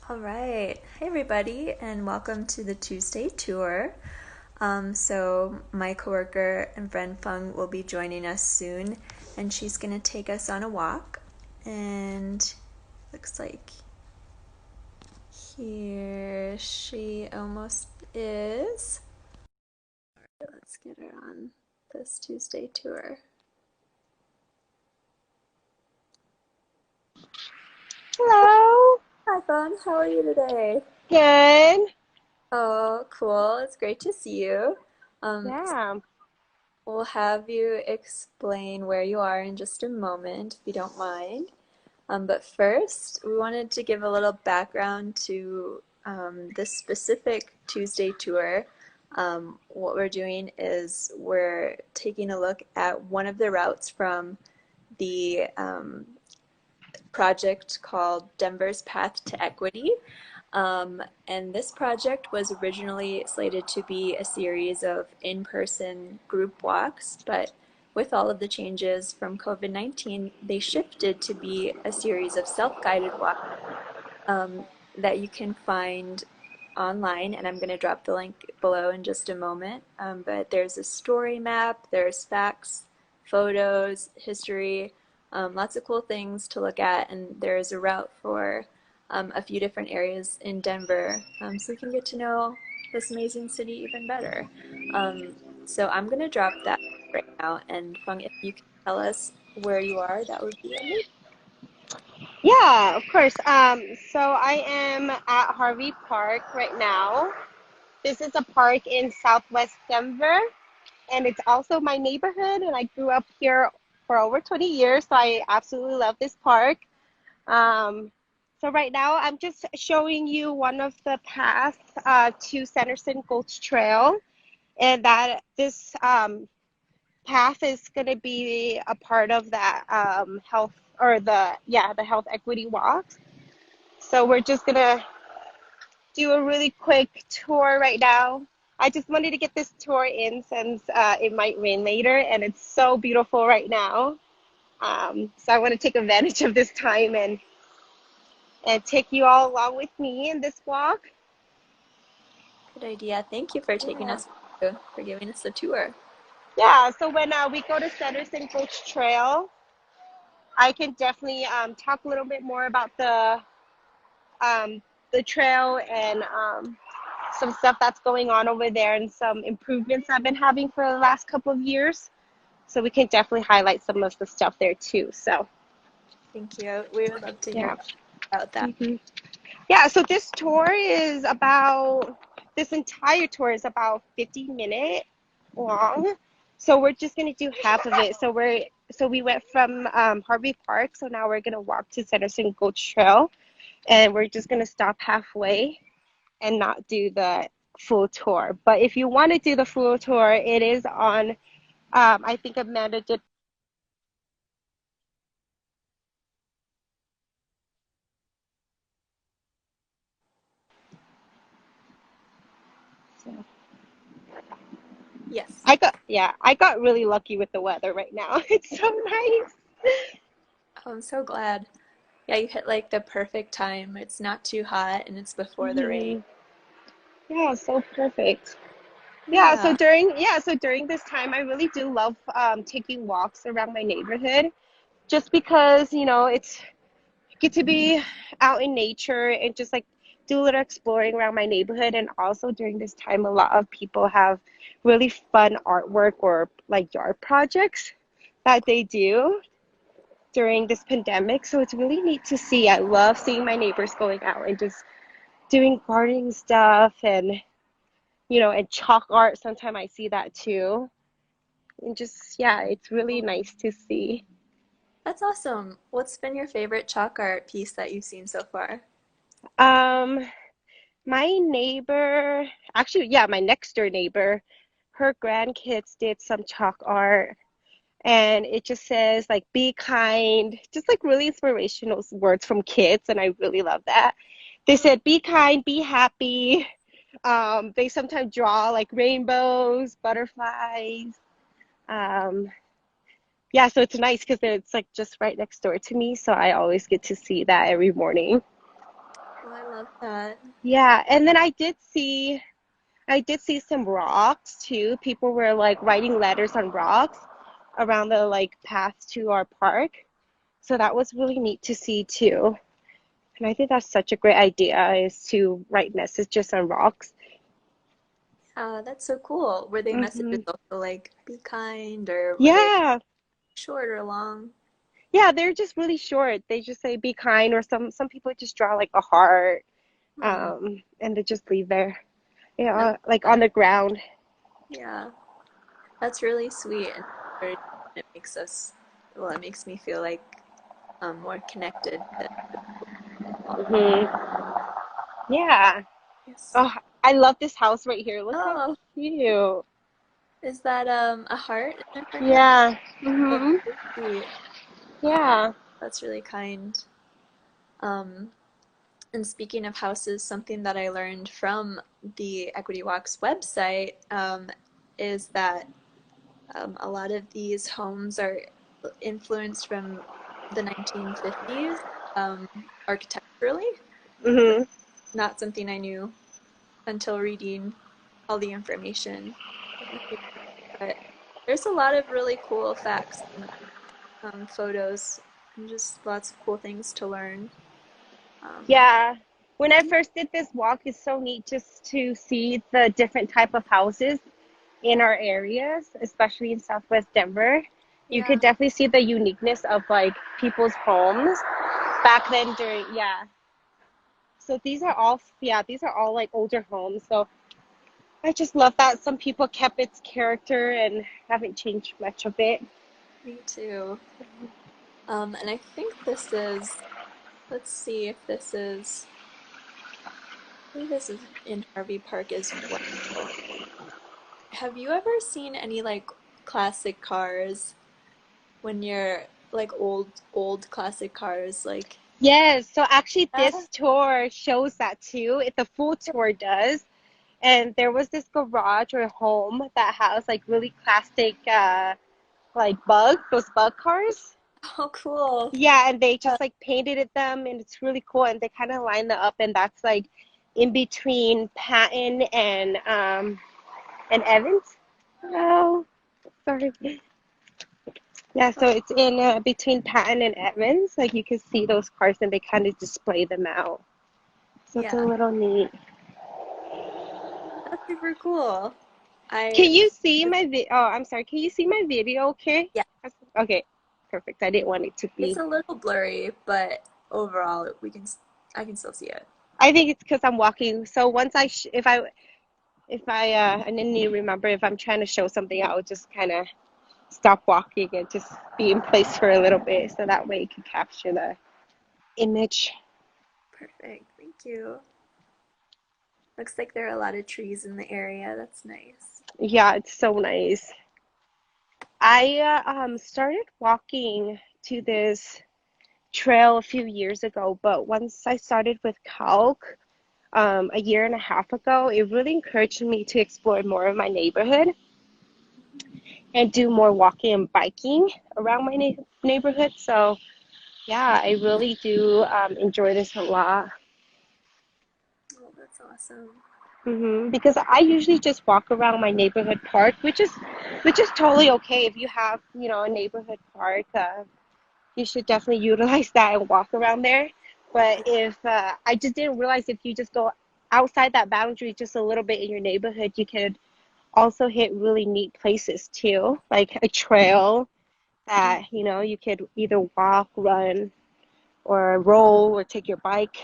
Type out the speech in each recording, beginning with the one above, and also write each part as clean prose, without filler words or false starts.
All right. Hey, everybody, and welcome to the Tuesday tour. So, my coworker and friend Phuong will be joining us soon, and she's going to take us on a walk. And looks like here she almost is. All right, let's get her on this Tuesday tour. Hello. Hi, Phuong. How are you today? Good. Oh, cool. It's great to see you. Um, Yeah. We'll have you explain where you are in just a moment, if you don't mind. But first, we wanted to give a little background to this specific Tuesday tour. What we're doing is we're taking a look at one of the routes from the project called Denver's Path to Equity. And this project was originally slated to be a series of in-person group walks, but with all of the changes from COVID-19, they shifted to be a series of self-guided walks um, that you can find online, and I'm going to drop the link below in just a moment. But there's a story map, there's facts, photos, history, lots of cool things to look at, and there's a route for a few different areas in Denver, so we can get to know this amazing city even better. Um, so I'm going to drop that right now, and Fung, if you can tell us where you are, that would be amazing. Yeah, of course. So I am at Harvey Park right now. This is a park in Southwest Denver, and it's also my neighborhood, and I grew up here for over 20 years, so I absolutely love this park. Um, so right now I'm just showing you one of the paths to Sanderson Gulch Trail, and that this path is going to be a part of that health or the health equity walks. So we're just going to do a really quick tour right now. I just wanted to get this tour in since it might rain later and it's so beautiful right now. So I want to take advantage of this time and take you all along with me in this walk. Good idea. Thank you for taking Yeah. us through, for giving us a tour. Yeah, so when we go to Sanderson Gulch Trail, I can definitely talk a little bit more about um, the trail and some stuff that's going on over there and some improvements I've been having for the last couple of years. So we can definitely highlight some of the stuff there too. So Thank you. We would love to hear yeah. about that. hmm Yeah, so this entire tour is about 50-minute long. So we're just gonna do half of it. So we went from Harvey Park, so now we're gonna walk to Sanderson Gulch Trail, and we're just gonna stop halfway and not do the full tour. But if you want to do the full tour, it is on, I think Amanda did. So Yes. I got really lucky with the weather right now. It's so nice. Oh, I'm so glad. Yeah, you hit like the perfect time. It's not too hot and it's before the rain. hmm Yeah, so perfect. Yeah. So during this time, I really do love taking walks around my neighborhood, just because it's get to be out in nature and just like do a little exploring around my neighborhood. And also during this time, a lot of people have really fun artwork or like yard projects that they do during this pandemic. So it's really neat to see. I love seeing my neighbors going out and just doing gardening stuff and chalk art. Sometimes I see that too. And just, yeah, it's really nice to see. That's awesome. What's been your favorite chalk art piece that you've seen so far? Um, My neighbor, actually, yeah, my next door neighbor, her grandkids did some chalk art and it just says like be kind, just like really inspirational words from kids, and I really love that. They said be kind, be happy. They sometimes draw like rainbows, butterflies. Um, yeah, so it's nice because it's like just right next door to me, so I always get to see that every morning. Oh, I love love that. Yeah, and then I did see some rocks too. People were like writing letters on rocks around the like path to our park. So that was really neat to see too. And I think that's such a great idea is to write messages on rocks. That's so cool. Were they Hmm. messages also like be kind, or were they Yeah. short or long? Yeah, they're just really short. They just say be kind or some people just draw like a heart Hmm. and they just leave there. I love Yeah, like on that. the ground. Yeah, that's really sweet, and it makes well, it makes me feel like more connected to people. Hmm. Yeah. Yes. Oh, I love this house right here. Look how Oh, cute. is that a heart in front of it? Yeah. Oh, Hmm. that's so sweet. Yeah. That's really kind. Um, and speaking of houses, something that I learned from the Equity Walks website is that a lot of these homes are influenced from the 1950s architecturally. Hmm. Not something I knew until reading all the information in the paper. But there's a lot of really cool facts and photos and just lots of cool things to learn. Um, Yeah. When I first did this walk, it's so neat just to see the different type of houses in our areas, especially in Southwest Denver. You could yeah, definitely see the uniqueness of like people's homes back then during, yeah. So these are all like older homes. So I just love that some people kept its character and haven't changed much of it. me too. And I think this is, let's see if this is, I believe this is in Harvey Park as well. Have you ever seen any like classic cars when you're like old classic cars like Yes, so actually that? this tour shows that too. The full tour does. And there was this garage or home that has like really classic like those bug cars. Oh, cool. Yeah, and they Uh, just like painted it them and it's really cool and they kind of line them up and that's like in between Patton and Evans. Oh, sorry. Yeah, so it's in between Patton and Evans. Like you can see those cars and they kind of display them out. So it's a yeah, little neat. that's super cool. I Can you see my Oh, I'm sorry. Can you see my video? Okay. Yeah, Okay. Perfect. I didn't want it to it's be. a little blurry, but overall I can still see it. I think it's because I'm walking. So once I need to remember if I'm trying to show something, I'll just kind of stop walking and just be in place for a little bit, so that way it can capture the image. Perfect. Thank you. Looks like there are a lot of trees in the area. That's nice. Yeah, it's so nice. I started walking to this trail a few years ago, but once I started with calc a year and a half ago, it really encouraged me to explore more of my neighborhood and do more walking and biking around my neighborhood. So, yeah, I really do enjoy this a lot. Oh, that's awesome. Because I usually just walk around my neighborhood park, which is totally okay if you have, a neighborhood park. You should definitely utilize that and walk around there. But if I just didn't realize if you just go outside that boundary just a little bit in your neighborhood, you could also hit really neat places too, like a trail Mm, that you could either walk, run, or roll, or take your bike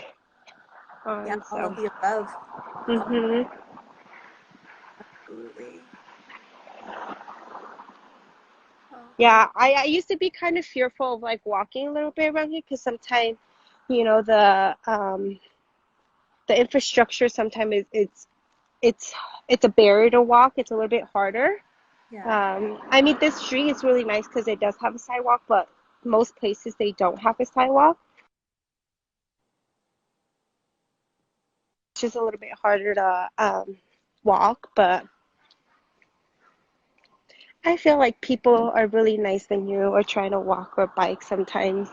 yeah, on. all So, of the above. hmm Absolutely. yeah, I used to be kind of fearful of like walking a little bit around here because sometimes, you know, the infrastructure sometimes it's it's a barrier to walk. It's a little bit harder. Yeah. I mean, this street is really nice because it does have a sidewalk, but most places they don't have a sidewalk. It's just a little bit harder to walk, but I feel like people are really nice when you are trying to walk or bike sometimes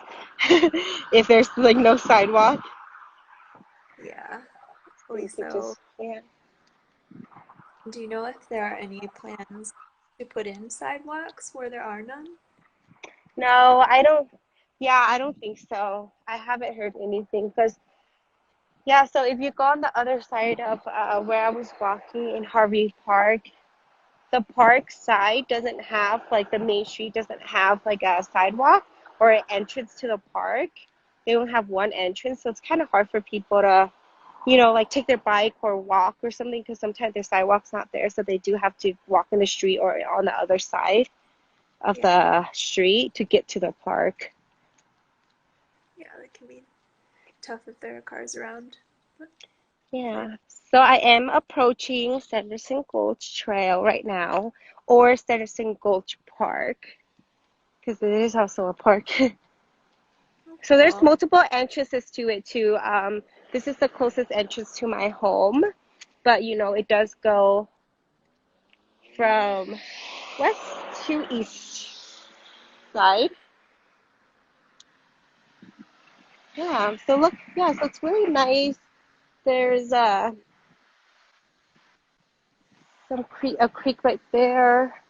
if there's like no sidewalk. Yeah, So hopefully you could so. just, yeah. Do you know if there are any plans to put in sidewalks where there are none? No, I don't, yeah, I don't think so. I haven't heard anything because, yeah, so if you go on the other side of where I was walking in Harvey Park, the park side doesn't have, like, the main street doesn't have like a sidewalk or an entrance to the park. They don't have one entrance, so it's kind of hard for people to, like take their bike or walk or something because sometimes their sidewalk's not there, so they do have to walk in the street or on the other side of Yeah, the street to get to the park. yeah, that can be tough if there are cars around. But Yeah. So I am approaching Sanderson Gulch Trail right now, or Sanderson Gulch Park, because it is also a park. oh, So there's cool. multiple entrances to it too. This is the closest entrance to my home, but it does go from west to east side. Yeah. So look, yeah. So it's really nice. There's a creek right there.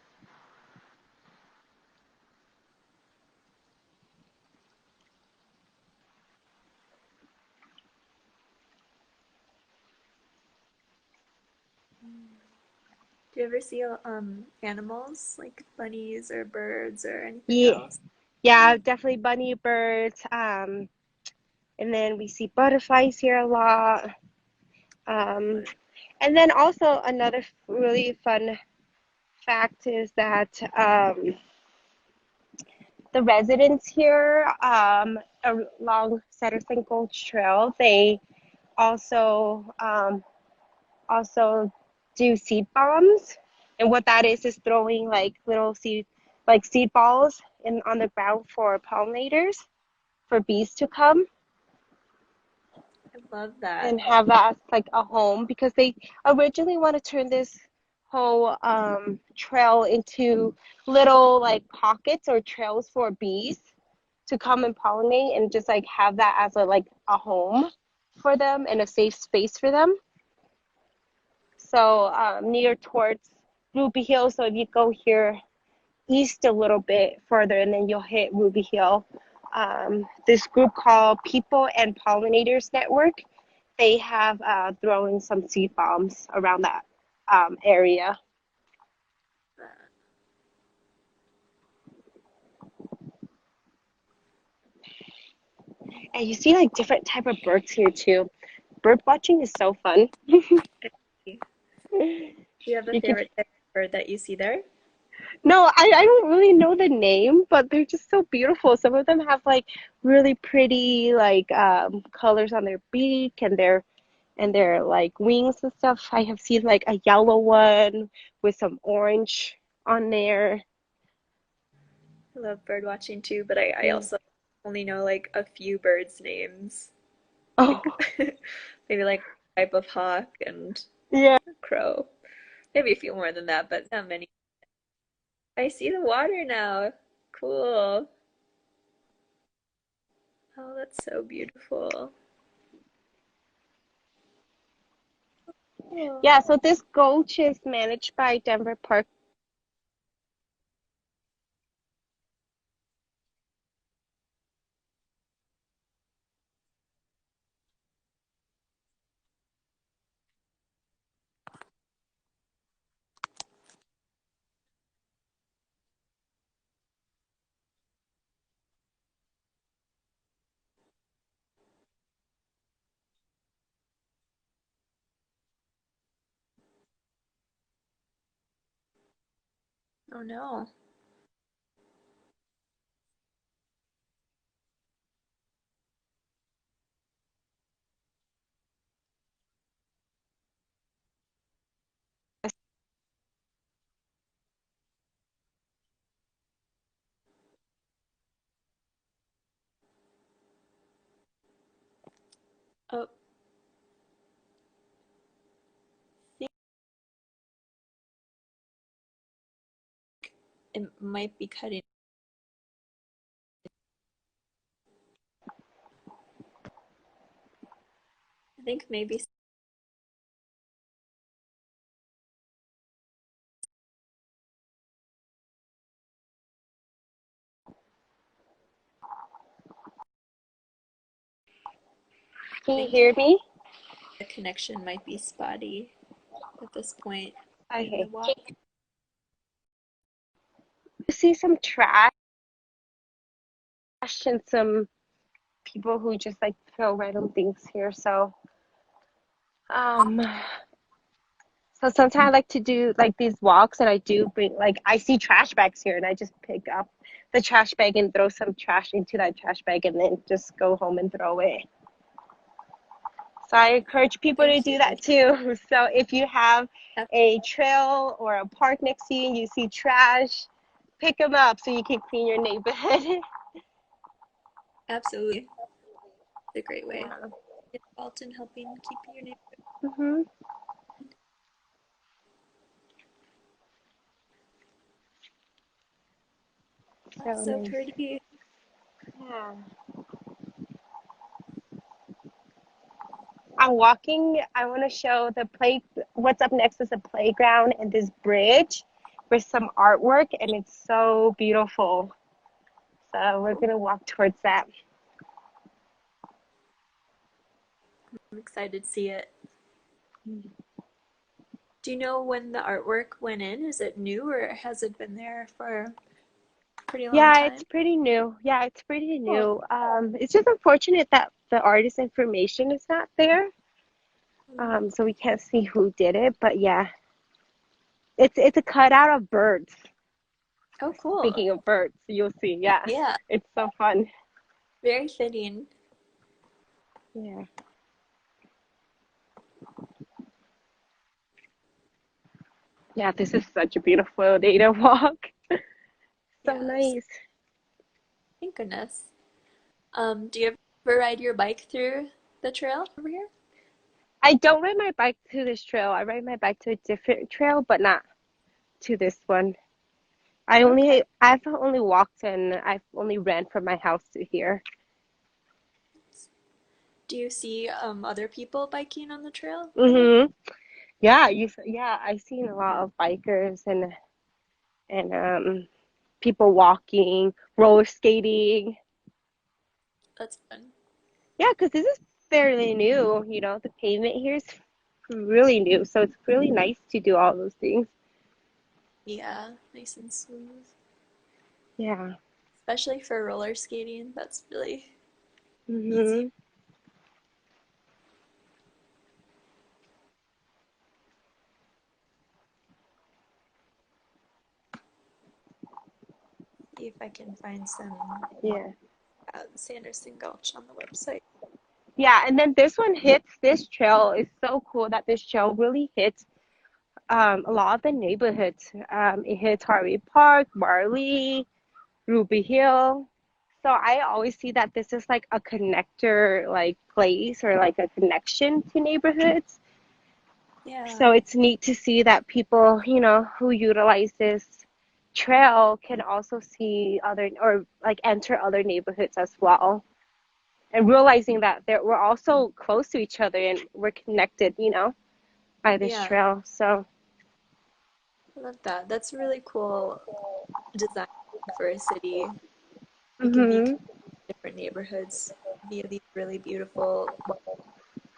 Do you ever see animals like bunnies or birds or anything Yeah. else? Yeah, definitely bunny birds. And then we see butterflies here a lot. Um, and then also another really fun fact is that the residents here along Sanderson Gulch Trail, they also also do seed bombs, and what that is throwing like little seed balls in on the ground for pollinators, for bees to come I love that. and have that as like a home because they originally want to turn this whole trail into little like pockets or trails for bees to come and pollinate and just like have that as a home for them and a safe space for them. So near towards Ruby Hill. So if you go here east a little bit further and then you'll hit Ruby Hill. This group called People and Pollinators Network, they have thrown some seed bombs around that area. And you see like different type of birds here too. Bird watching is so fun. Do you have a You can favorite type of bird that you see there? No, I don't really know the name, but they're just so beautiful. Some of them have like really pretty like colors on their beak and their like wings and stuff. I have seen like a yellow one with some orange on there. I love bird watching too, but I Yeah. also only know like a few birds' names. Like Oh, maybe like type of hawk and yeah. crow. Maybe a few more than that, but not many. I see the water now. Cool. Oh, that's so beautiful. Oh, Yeah, so this gulch is managed by Denver Park. oh no. Oh, I think it might be cutting. I think maybe Can you think hear me? the connection might be spotty at this point in the Okay. walk. You see some trash and some people who just like throw random things here. Um, so sometimes I like to do like these walks, and I do bring like I see trash bags here, and I just pick up the trash bag and throw some trash into that trash bag, and then just go home and throw it. So I encourage people to Thank do you. that too. So if you have Ab- a trail or a park next to you and you see trash, pick them up so you can clean your neighborhood. Absolutely. It's a great way. Yeah. Get involved in helping keep your neighborhood. Hmm. That's So so nice. pretty. Yeah. I'm walking. I want to show the play. What's up next is a playground and this bridge with some artwork, and it's so beautiful. So we're Cool. gonna walk towards that. I'm excited to see it. Do you know when the artwork went in? Is it new or has it been there for a pretty long Yeah, it's time? pretty new. Yeah, it's pretty Cool. new. It's just unfortunate that the artist information is not there. Mm. So we can't see who did it. But yeah, it's a cutout of birds. Oh, cool. Speaking of birds, you'll see. Yeah, Yeah, it's so fun. very fitting. Yeah, yeah. This is such a beautiful day to walk. So Yes. nice. Thank goodness. Do you ever ride your bike through the trail over here? I don't ride my bike to this trail. I ride my bike to a different trail, but not to this one. Okay. I've only walked and I've only ran from my house to here. Do you see other people biking on the trail ever? Hmm. Yeah, yeah, I've seen a lot of bikers and people walking, roller skating. That's fun. Yeah, because this is fairly new, the pavement here is really new, so it's really nice to do all those things. Yeah, nice and smooth. Yeah. Especially for roller skating, that's really easy. Hmm. See if I can find some Yeah. about Sanderson Gulch on the website. Yeah, and then this trail is so cool that this trail really hits a lot of the neighborhoods. It hits Harvey Park, Marley, Ruby Hill. So I always see that this is like a connector, like place or like a connection to neighborhoods. Yeah, So it's neat to see that people, who utilize this trail can also see other or like enter other neighborhoods as well. And realizing that we're also close to each other and we're connected, by this yeah, trail. So, I love that. That's really cool design for a city. You can be hmm, different neighborhoods via these really beautiful walk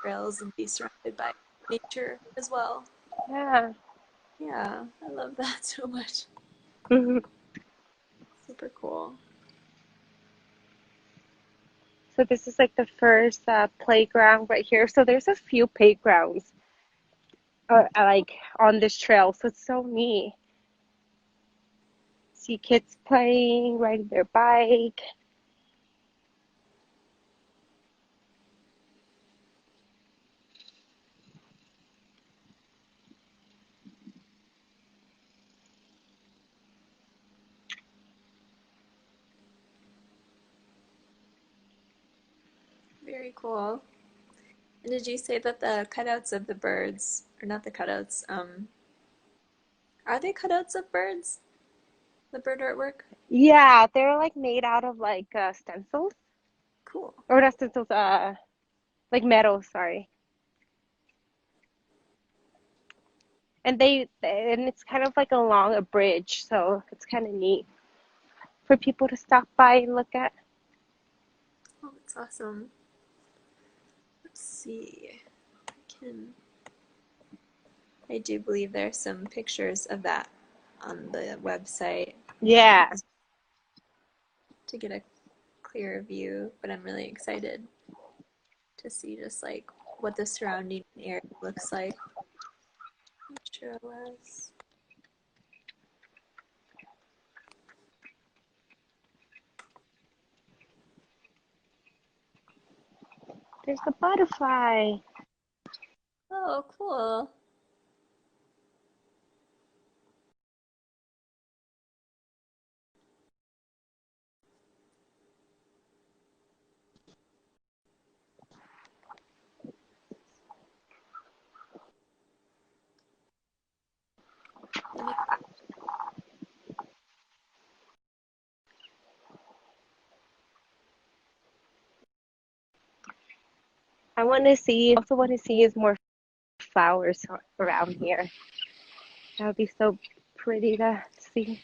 trails and be surrounded by nature as well. yeah. Yeah, I love that so much. Hmm. Super cool. So this is like the first playground right here. So there's a few playgrounds like on this trail. So it's so neat. See kids playing, riding their bike. Very cool. And did you say that the cutouts of the birds, or not the cutouts, are they cutouts of birds? The bird artwork? Yeah, they're like made out of like stencils Cool. or not stencils, like metal. Sorry. and it's kind of like along a bridge, so it's kind of neat for people to stop by and look at. Oh, that's awesome. Let's see. Can I do believe there's some pictures of that on the website Yeah. to get a clearer view, but I'm really excited to see just like what the surrounding area looks like. I'm sure it was. There's the butterfly. Oh, cool. Let me. Also want to see is more flowers around here. That would be so pretty to see.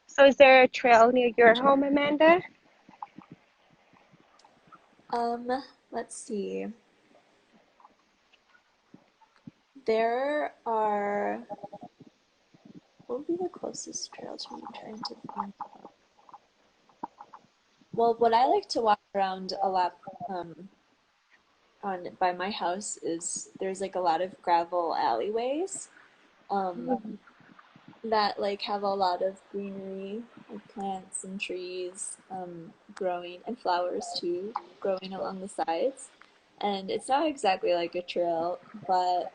So is there a trail near your home, Amanda? Um, let's see. There are. What would be the closest trail to me? I'm trying to think. Well, what I like to walk around a lot on by my house is there's like a lot of gravel alleyways um, that like have a lot of greenery, like plants and trees growing and flowers too growing along the sides. And it's not exactly like a trail, but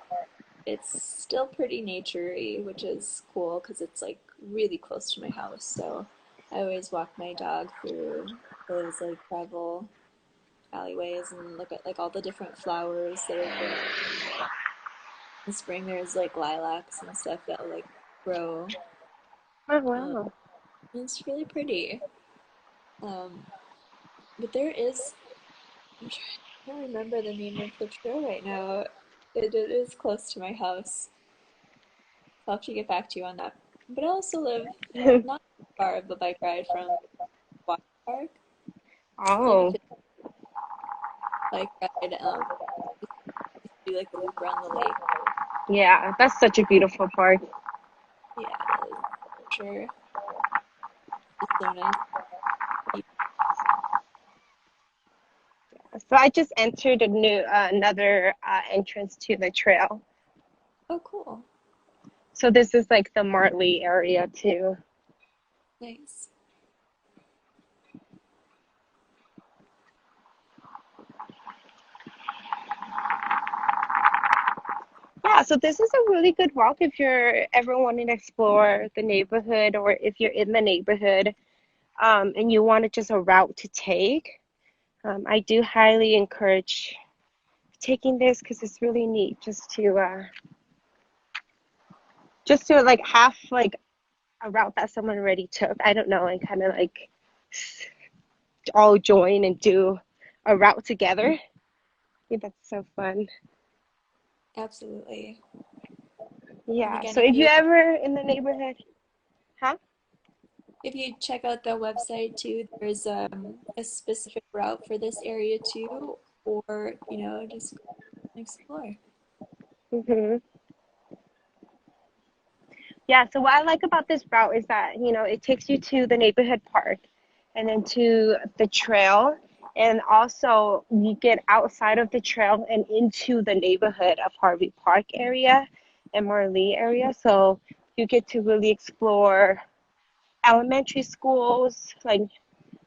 it's still pretty naturey, which is cool because it's like really close to my house. So I always walk my dog through those like gravel alleyways and look at like all the different flowers that are growing. In spring, there's like lilacs and stuff that like grow. Oh Um, wow. and it's really pretty. Um, but there is, I'm trying, I can't remember the name of the trail right now. It is close to my house. I'll have to get back to you on that. But I also live not far of a bike ride from Water Park. It's like a Oh, 50 bike ride. Do like a loop around the lake. yeah, that's such a beautiful park. Yeah, it is. Sure. It's so nice. So I just entered a new another entrance to the trail. Oh, cool. So this is like the Martley area too. Nice. Yeah, so this is a really good walk if you're ever wanting to explore the neighborhood or if you're in the neighborhood and you want to just a route to take. I do highly encourage taking this because it's really neat just to like have like a route that someone already took. I don't know, and kind of like all join and do a route together. I think that's so fun. Absolutely. And Yeah. again, So if you ever in the neighborhood, huh? if you check out the website too, there's a specific route for this area too, or just explore. Hmm. Yeah, so what I like about this route is that, it takes you to the neighborhood park and then to the trail. And also, you get outside of the trail and into the neighborhood of Harvey Park area and Marlee area. So you get to really explore elementary schools like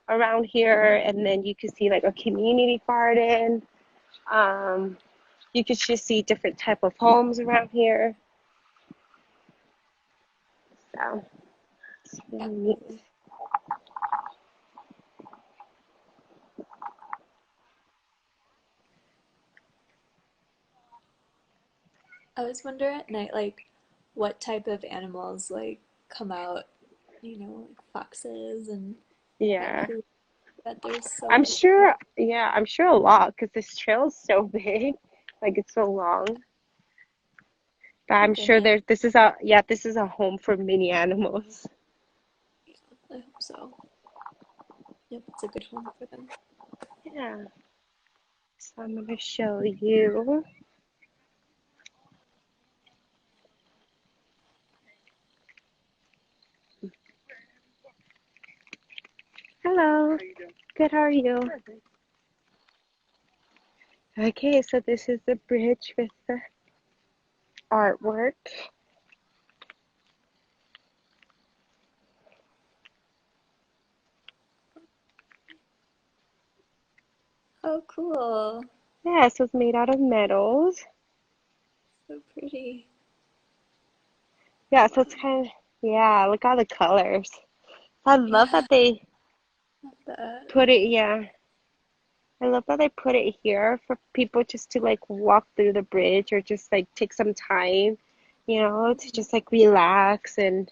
around here, and then you can see like a community garden. Um, you could just see different type of homes around here. So it's Yeah. really neat. I always wonder at night, like, what type of animals, like, come out, like foxes and Yeah. raccoons. But there's so I'm many. sure, yeah, I'm sure a lot because this trail is so big, like it's so long. But Oh, I'm sure goodness. this is a home for many animals. I hope so. Yep, it's a good home for them. Yeah. So I'm gonna show you. Hello. Good, how are you? Okay, so this is the bridge with the artwork. Oh, cool. Yeah, so it's made out of metals. So pretty. Yeah, so it's Wow. kind of, yeah, look at all the colors. I love Yeah, that they love that. put it, yeah. I love that they put it here for people just to like walk through the bridge or just like take some time, to Mhm. just like relax and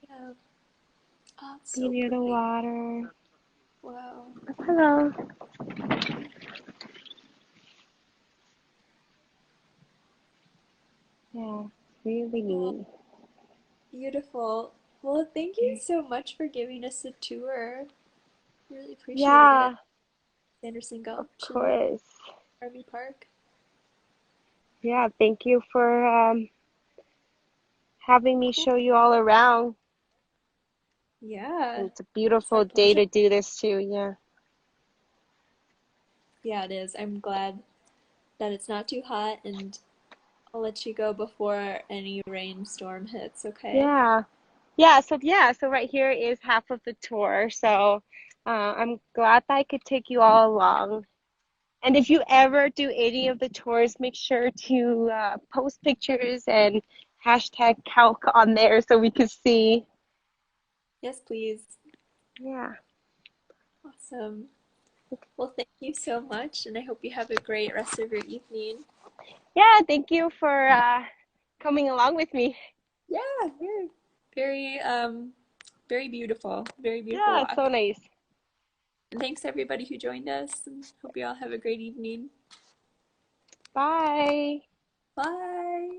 Yeah. Oh, it's be so near the pretty. water. Wow. Hello. Yeah, really Oh, neat. beautiful. Well, thank you so much for giving us a tour. Really appreciate it. Yeah, Sanderson of Gulch and course. Army Park. Yeah, thank you for having me Cool. show you all around. And Yeah, it's a it's our beautiful day pleasure. to do this too. Yeah. Yeah, it is. I'm glad that it's not too hot, and I'll let you go before any rainstorm hits, okay? Yeah. So right here is half of the tour. So I'm glad that I could take you all along. And if you ever do any of the tours, make sure to post pictures and hashtag calc on there so we can see. Yes, please. Yeah. Awesome. Well, thank you so much, and I hope you have a great rest of your evening. Yeah, thank you for coming along with me. Yeah, very, very, very beautiful. Very beautiful Yeah, it's so walk. nice. And thanks everybody who joined us, and hope you all have a great evening. Bye. Bye.